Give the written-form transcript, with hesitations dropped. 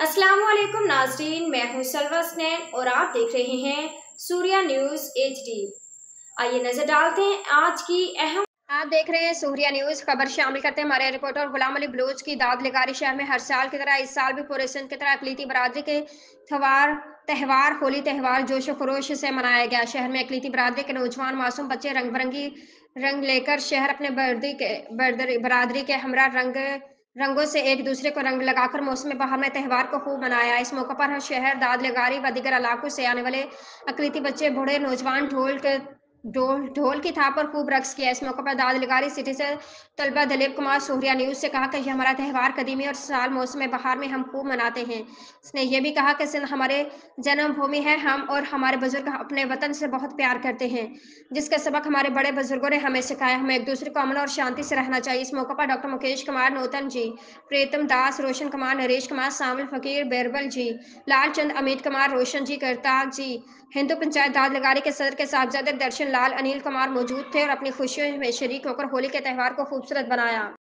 अस्सलामुअलैकुम नाज़रीन, मैं हूं सलवा स्नैन और आप देख रहे हैं सूर्या न्यूज़ HD। आइए नजर डालते हैं आज की अहम। आप देख रहे हैं सूर्या न्यूज़। खबर शामिल करते हैं हमारे रिपोर्टर गुलाम अली बलूच की। दाद लगारी शहर में हर साल की तरह इस साल भी पूरे सिंध की तरह अकलीती बरादरी के त्यौहार त्यौहार होली त्यौहार जोशो खरोश से मनाया गया। शहर में अकलीती बरादरी के नौजवान मासूम बच्चे रंग बिरंगी रंग लेकर शहर अपने बरादरी के हमरा रंगों से एक दूसरे को रंग लगाकर मौसम बहार में त्यौहार को खूब मनाया। इस मौके पर हर शहर दाद लगारी व दीगर इलाकों से आने वाले अकलीती बच्चे बूढ़े नौजवान ढोल की थाप पर खूब रक्स किया। इस मौके पर दाद लगारी सिटी से तलबा दिलीप कुमार सूर्या न्यूज़ से कहा कि यह हमारा त्यौहार कदीमी और साल मौसम बहार में हम खूब मनाते हैं। इसने यह भी कहा कि सिंध हमारे जन्मभूमि है, हम और हमारे बुजुर्ग अपने वतन से बहुत प्यार करते हैं, जिसका सबक हमारे बड़े बुजुर्गों ने हमें सिखाया। हमें एक दूसरे को अमन और शांति से रहना चाहिए। इस मौके पर डॉक्टर मुकेश कुमार नूतन जी, प्रीतम दास, रोशन कुमार, नरेश कुमार, सामिल फकीर, बेरबल जी, लालचंद, अमित कुमार, रोशन जी, करतार जी, हिंदू पंचायत दाद लगारी के सदर के साहबजादे दर्शन लाल, अनिल कुमार मौजूद थे और अपनी खुशियों में शरीक होकर होली के त्यौहार को खूबसूरत बनाया।